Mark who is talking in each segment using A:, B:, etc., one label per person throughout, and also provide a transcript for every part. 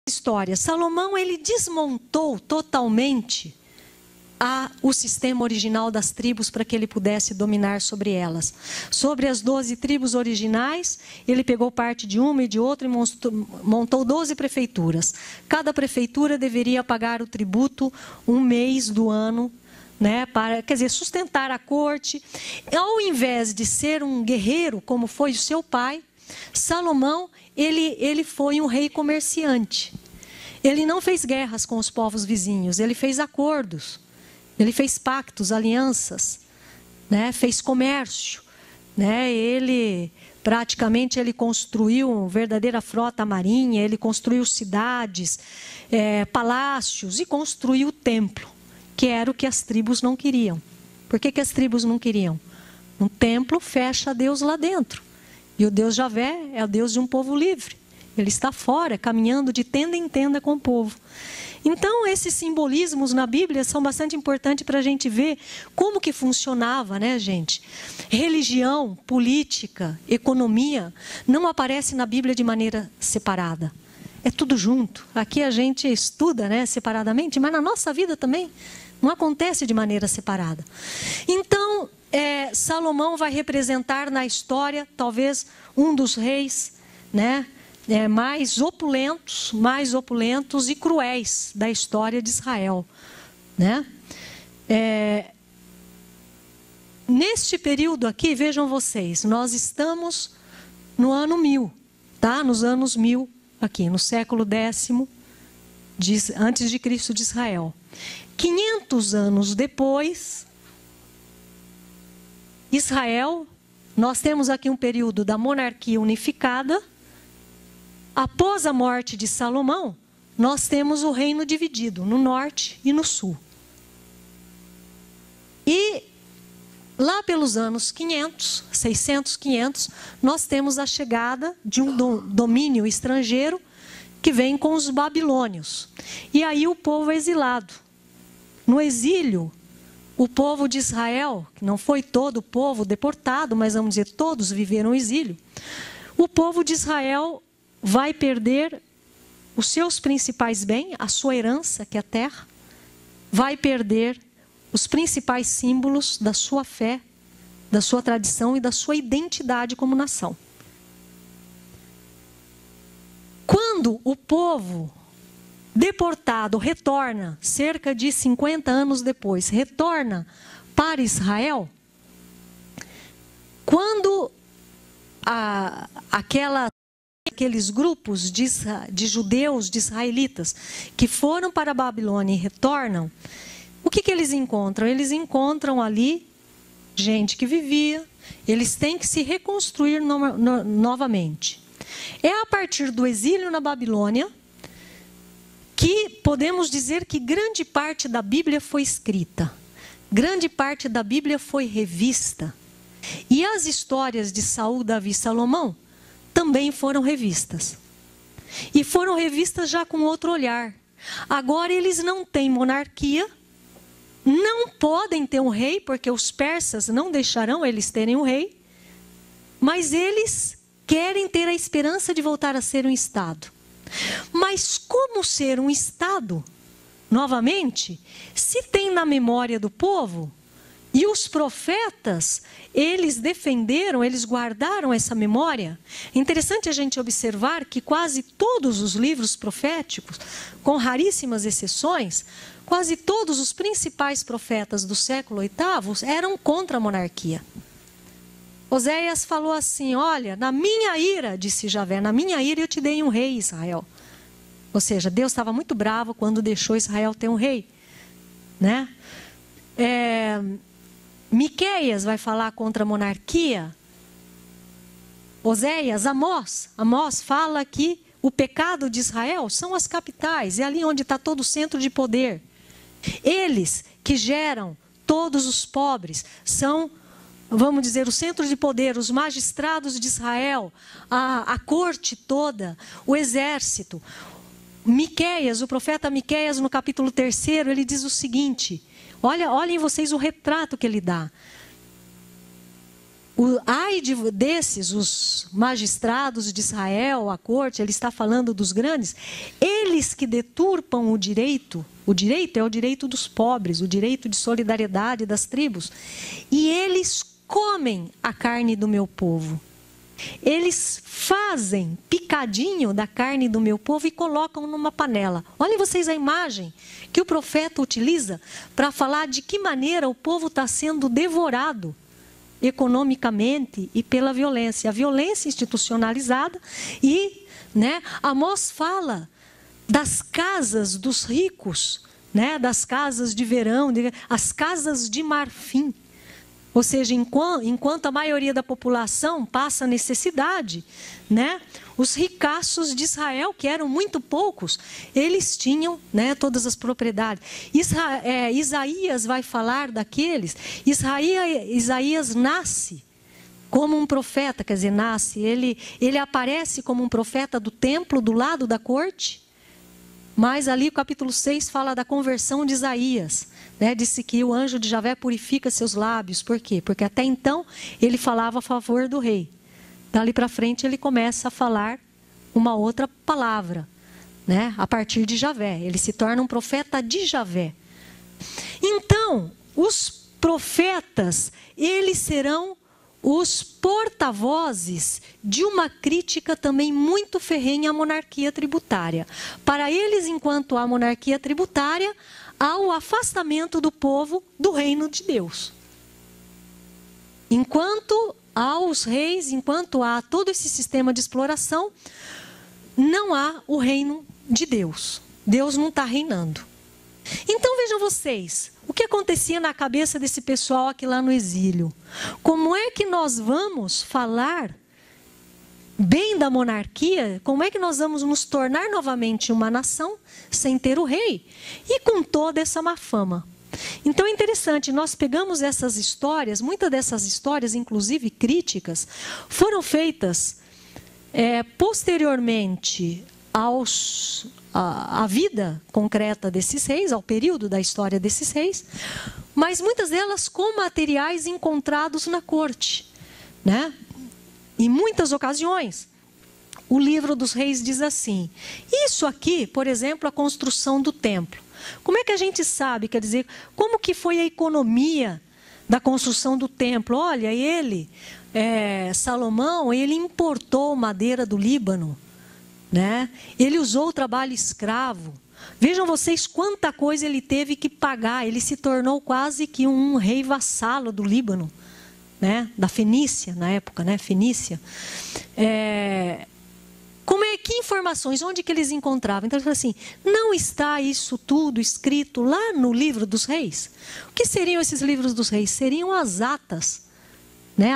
A: história. Salomão, ele desmontou totalmente o sistema original das tribos para que ele pudesse dominar sobre elas. Sobre as 12 tribos originais, ele pegou parte de uma e de outra e montou 12 prefeituras. Cada prefeitura deveria pagar o tributo um mês do ano, né, para, quer dizer, sustentar a corte. Ao invés de ser um guerreiro, como foi o seu pai, Salomão, ele foi um rei comerciante. Ele não fez guerras com os povos vizinhos, ele fez acordos. Ele fez pactos, alianças, né? Fez comércio, né? Ele praticamente construiu uma verdadeira frota marinha, ele construiu cidades, palácios e construiu o templo, que era o que as tribos não queriam. Por que as tribos não queriam? Um templo fecha Deus lá dentro. E o Deus Javé é o Deus de um povo livre. Ele está fora, caminhando de tenda em tenda com o povo. Então, esses simbolismos na Bíblia são bastante importantes para a gente ver como que funcionava, né, gente? Religião, política, economia, não aparece na Bíblia de maneira separada. É tudo junto. Aqui a gente estuda, né, separadamente, mas na nossa vida também não acontece de maneira separada. Então, Salomão vai representar na história, talvez, um dos reis, né, mais opulentos e cruéis da história de Israel, né? Neste período aqui, vejam vocês, nós estamos no ano 1000, tá? Nos anos 1000, aqui, no século 10º, antes de Cristo de Israel. 500 anos depois, Israel, nós temos aqui um período da monarquia unificada. Após a morte de Salomão, nós temos o reino dividido no norte e no sul. E lá pelos anos 500, 600, 500, nós temos a chegada de um domínio estrangeiro que vem com os babilônios. E aí o povo é exilado. No exílio, o povo de Israel, que não foi todo o povo deportado, mas vamos dizer, todos viveram o exílio. O povo de Israel vai perder os seus principais bens, a sua herança, que é a terra, vai perder os principais símbolos da sua fé, da sua tradição e da sua identidade como nação. Quando o povo deportado retorna, cerca de 50 anos depois, retorna para Israel, quando aqueles grupos de judeus, de israelitas, que foram para a Babilônia e retornam, o que eles encontram? Eles encontram ali gente que vivia, eles têm que se reconstruir novamente. É a partir do exílio na Babilônia que podemos dizer que grande parte da Bíblia foi escrita, grande parte da Bíblia foi revista. E as histórias de Saul, Davi e Salomão também foram revistas. E foram revistas já com outro olhar. Agora eles não têm monarquia, não podem ter um rei, porque os persas não deixarão eles terem um rei, mas eles querem ter a esperança de voltar a ser um Estado. Mas como ser um Estado, novamente, se tem na memória do povo? E os profetas, eles defenderam, eles guardaram essa memória. É interessante a gente observar que quase todos os livros proféticos, com raríssimas exceções, quase todos os principais profetas do século VIII eram contra a monarquia. Oséias falou assim, olha, na minha ira, disse Javé, na minha ira eu te dei um rei, Israel. Ou seja, Deus estava muito bravo quando deixou Israel ter um rei, né? Miqueias vai falar contra a monarquia. Oséias, Amós fala que o pecado de Israel são as capitais, é ali onde está todo o centro de poder. Eles que geram todos os pobres são, vamos dizer, o centro de poder, os magistrados de Israel, a corte toda, o exército. Miqueias, o profeta Miqueias, no capítulo 3, ele diz o seguinte, olhem vocês o retrato que ele dá. ai desses, os magistrados de Israel, a corte, ele está falando dos grandes, eles que deturpam o direito é o direito dos pobres, o direito de solidariedade das tribos, e eles comem a carne do meu povo. Eles fazem picadinho da carne do meu povo e colocam numa panela. Olhem vocês a imagem que o profeta utiliza para falar de que maneira o povo está sendo devorado economicamente e pela violência. A violência institucionalizada e, Amós fala das casas dos ricos, das casas de verão, as casas de marfim. Ou seja, enquanto a maioria da população passa necessidade, os ricaços de Israel, que eram muito poucos, eles tinham todas as propriedades. Isaías vai falar daqueles. Isaías nasce como um profeta, quer dizer, ele aparece como um profeta do templo, do lado da corte. Mas ali o capítulo 6 fala da conversão de Isaías. Disse que o anjo de Javé purifica seus lábios. Por quê? Porque até então ele falava a favor do rei. Dali para frente ele começa a falar uma outra palavra, a partir de Javé. Ele se torna um profeta de Javé. Então, os profetas, eles serão os porta-vozes de uma crítica também muito ferrenha à monarquia tributária. Para eles, enquanto há monarquia tributária, há o afastamento do povo do reino de Deus. Enquanto há os reis, enquanto há todo esse sistema de exploração, não há o reino de Deus. Deus não está reinando. Então vejam vocês, o que acontecia na cabeça desse pessoal aqui lá no exílio? Como é que nós vamos falar bem da monarquia? Como é que nós vamos nos tornar novamente uma nação sem ter o rei? E com toda essa má fama. Então é interessante, nós pegamos essas histórias, muitas dessas histórias, inclusive críticas, foram feitas posteriormente à vida concreta desses reis, ao período da história desses reis, mas muitas delas com materiais encontrados na corte. Em muitas ocasiões, o livro dos reis diz assim, isso aqui, por exemplo, a construção do templo. Como é que a gente sabe, quer dizer, como que foi a economia da construção do templo? Olha, Salomão, ele importou madeira do Líbano. Ele usou o trabalho escravo. Vejam vocês quanta coisa ele teve que pagar. Ele se tornou quase que um rei vassalo do Líbano, da Fenícia, na época, Fenícia. Que informações, onde que eles encontravam? Então ele falou assim, não está isso tudo escrito lá no livro dos reis? O que seriam esses livros dos reis? Seriam as atas.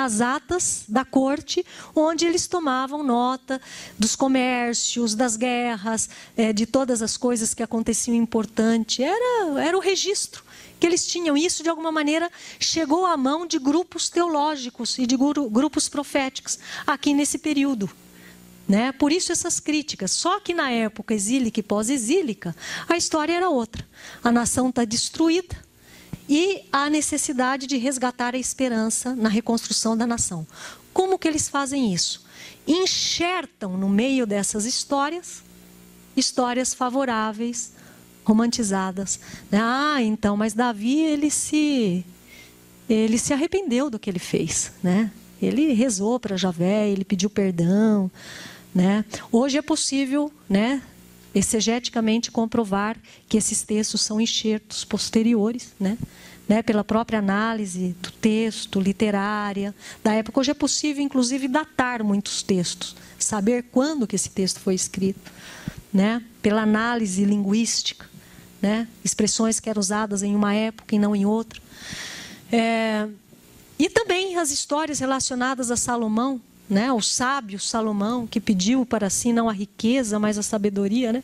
A: As atas da corte, onde eles tomavam nota dos comércios, das guerras, de todas as coisas que aconteciam importante. Era o registro que eles tinham. Isso, de alguma maneira, chegou à mão de grupos teológicos e de grupos proféticos aqui nesse período. Por isso essas críticas. Só que na época exílica e pós-exílica, a história era outra. A nação está destruída. E há necessidade de resgatar a esperança na reconstrução da nação. Como que eles fazem isso? Enxertam no meio dessas histórias favoráveis, romantizadas. Então, mas Davi, ele se arrependeu do que ele fez. Ele rezou para Javé, ele pediu perdão. Hoje é possível, exegeticamente comprovar que esses textos são enxertos posteriores, pela própria análise do texto, literária, da época. Hoje é possível, inclusive, datar muitos textos, saber quando que esse texto foi escrito, pela análise linguística, expressões que eram usadas em uma época e não em outra. E também as histórias relacionadas a Salomão, o sábio Salomão, que pediu para si não a riqueza, mas a sabedoria,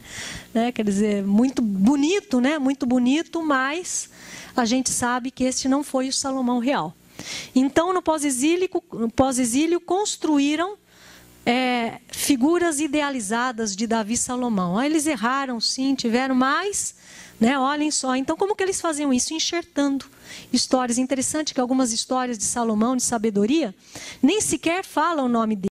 A: quer dizer, muito bonito, muito bonito, mas a gente sabe que esse não foi o Salomão real. Então, no pós-exílio construíram figuras idealizadas de Davi e Salomão. Eles erraram, sim, tiveram, mas Né? Olhem só, então como que eles faziam isso? Enxertando histórias. Interessante que algumas histórias de Salomão, de sabedoria, nem sequer falam o nome dele.